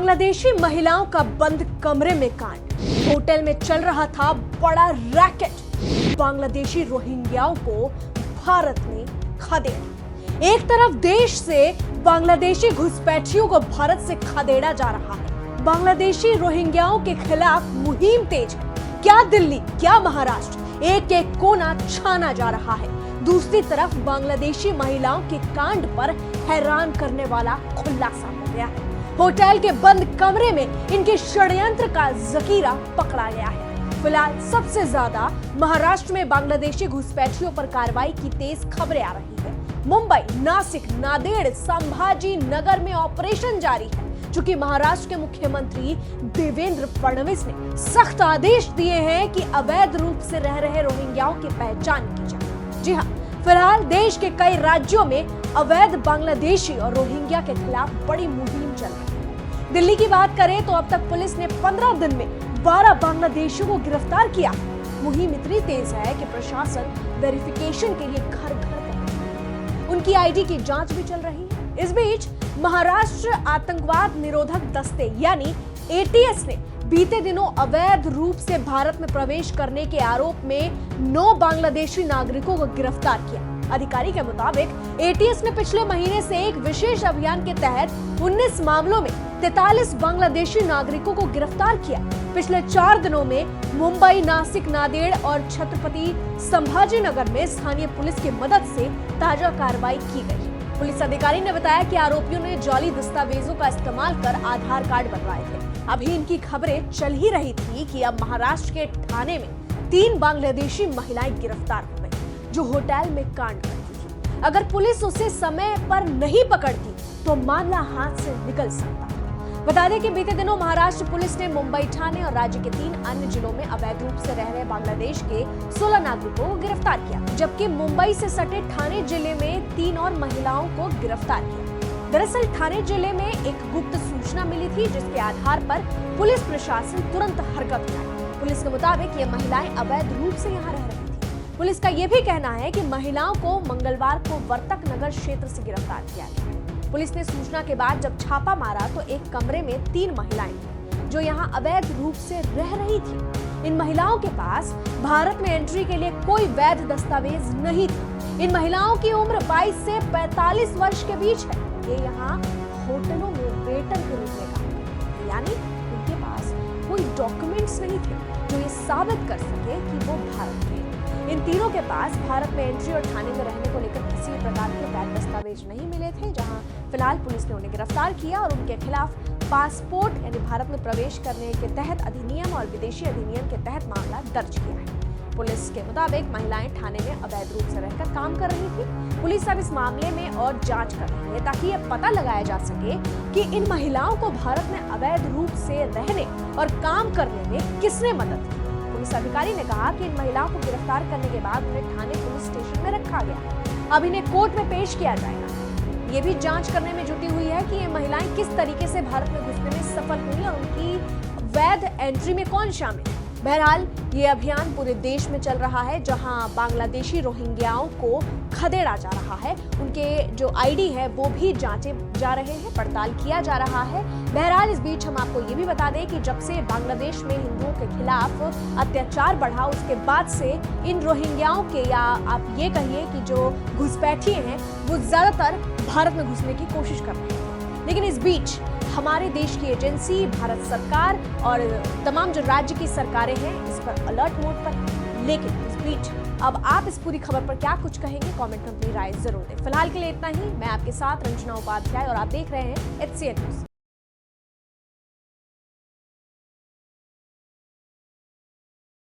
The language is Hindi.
बांग्लादेशी महिलाओं का बंद कमरे में कांड। होटल में चल रहा था बड़ा रैकेट। बांग्लादेशी रोहिंग्याओं को भारत में खदेड़ा। एक तरफ देश से बांग्लादेशी घुसपैठियों को भारत से खदेड़ा जा रहा है। बांग्लादेशी रोहिंग्याओं के खिलाफ मुहिम तेज है। क्या दिल्ली, क्या महाराष्ट्र, एक एक कोना छाना जा रहा है। दूसरी तरफ बांग्लादेशी महिलाओं के कांड पर हैरान करने वाला खुलासा हो गया है। होटल के बंद कमरे में इनके षड्यंत्र का जखीरा पकड़ा गया है। फिलहाल सबसे ज्यादा महाराष्ट्र में बांग्लादेशी घुसपैठियों पर कार्रवाई की तेज खबरें आ रही है। मुंबई, नासिक, नांदेड़, संभाजी नगर में ऑपरेशन जारी है। चूंकि महाराष्ट्र के मुख्यमंत्री देवेंद्र फडणवीस ने सख्त आदेश दिए हैं कि अवैध रूप से रह रहे रोहिंग्याओं की पहचान की जाए। जी हां, फिलहाल देश के कई राज्यों में अवैध बांग्लादेशी और रोहिंग्या के खिलाफ बड़ी मुहिम चल रही है। दिल्ली की बात करें तो अब तक पुलिस ने 15 दिन में 12 बांग्लादेशियों को गिरफ्तार किया। मुहिम इतनी तेज है कि प्रशासन वेरिफिकेशन के लिए घर घर पहुंच गया है। उनकी आईडी की जांच भी चल रही है। इस बीच महाराष्ट्र आतंकवाद निरोधक दस्ते यानी एटीएस ने बीते दिनों अवैध रूप से भारत में प्रवेश करने के आरोप में 9 बांग्लादेशी नागरिकों को गिरफ्तार किया। अधिकारी के मुताबिक एटीएस ने पिछले महीने से एक विशेष अभियान के तहत 19 मामलों में 43 बांग्लादेशी नागरिकों को गिरफ्तार किया। पिछले 4 दिनों में मुंबई, नासिक, नांदेड़ और छत्रपति संभाजी नगर में स्थानीय पुलिस की मदद से ताजा कार्रवाई की गई। पुलिस अधिकारी ने बताया कि आरोपियों ने जाली दस्तावेजों का इस्तेमाल कर आधार कार्ड बनवाए थे। अभी इनकी खबरें चल ही रही थी कि अब महाराष्ट्र के ठाणे में 3 बांग्लादेशी महिलाएं गिरफ्तार हो गई जो होटल में कांड करती थी। अगर पुलिस उसे समय पर नहीं पकड़ती तो मामला हाथ से निकल सकता था। बता दें कि बीते दिनों महाराष्ट्र पुलिस ने मुंबई, ठाणे और राज्य के 3 अन्य जिलों में अवैध रूप से रह रहे बांग्लादेश के 16 नागरिकों को गिरफ्तार किया, जबकि मुंबई से सटे ठाणे जिले में 3 और महिलाओं को गिरफ्तार किया। दरअसल ठाणे जिले में एक गुप्त सूचना मिली थी जिसके आधार पर पुलिस प्रशासन तुरंत हरकत में आई। पुलिस के मुताबिक ये महिलाएं अवैध रूप से यहाँ रह रही थी। पुलिस का ये भी कहना है कि महिलाओं को मंगलवार को वर्तक नगर क्षेत्र से गिरफ्तार किया गया। पुलिस ने सूचना के बाद जब छापा मारा तो एक कमरे में 3 महिलाएं थीं जो यहाँ अवैध रूप से रह रही थी। इन महिलाओं के पास भारत में एंट्री के लिए कोई वैध दस्तावेज नहीं था। इन महिलाओं की उम्र 22 से 45 वर्ष के बीच है। ये यहाँ होटलों में वेटर के रूप में काम करते थे, यानी उनके पास कोई डॉक्यूमेंट्स नहीं थे जो ये साबित कर सके कि वो भारत के। इन तीनों के पास भारत में एंट्री और ठाणे में रहने को लेकर किसी भी प्रकार के वैध दस्तावेज नहीं मिले थे। जहां फिलहाल पुलिस ने उन्हें गिरफ्तार किया और उनके खिलाफ पासपोर्ट यानी भारत में प्रवेश करने के तहत अधिनियम और विदेशी अधिनियम के तहत मामला दर्ज किया है। पुलिस के मुताबिक महिलाएं ठाणे में अवैध रूप से रहकर काम कर रही थी। पुलिस अब इस मामले में और जांच कर रही है ताकि ये पता लगाया जा सके कि इन महिलाओं को भारत में अवैध रूप से रहने और काम करने में किसने मदद की। पुलिस अधिकारी ने कहा कि इन महिलाओं को गिरफ्तार करने के बाद उन्हें ठाणे पुलिस स्टेशन में रखा गया। अब इन्हें कोर्ट में पेश किया जाएगा। ये भी जांच करने में जुटी हुई है कि ये महिलाएं किस तरीके से भारत में घुसने में सफल हुई और उनकी वैध एंट्री में कौन शामिल है। बहरहाल ये अभियान पूरे देश में चल रहा है जहां बांग्लादेशी रोहिंग्याओं को खदेड़ा जा रहा है। उनके जो आईडी है वो भी जांचे जा रहे हैं, पड़ताल किया जा रहा है। बहरहाल इस बीच हम आपको ये भी बता दें कि जब से बांग्लादेश में हिंदुओं के खिलाफ अत्याचार बढ़ा उसके बाद से इन रोहिंग्याओं के या आप ये कहिए कि जो घुसपैठिए हैं वो ज्यादातर भारत में घुसने की कोशिश कर रहे हैं। लेकिन इस बीच हमारे देश की एजेंसी, भारत सरकार और तमाम जो राज्य की सरकारें हैं इस पर अलर्ट मोड पर हैं। लेकिन इस बीच अब आप इस पूरी खबर पर क्या कुछ कहेंगे, कमेंट में अपनी राय जरूर दें। फिलहाल के लिए इतना ही। मैं आपके साथ रंजना उपाध्याय और आप देख रहे हैं HCN न्यूज़।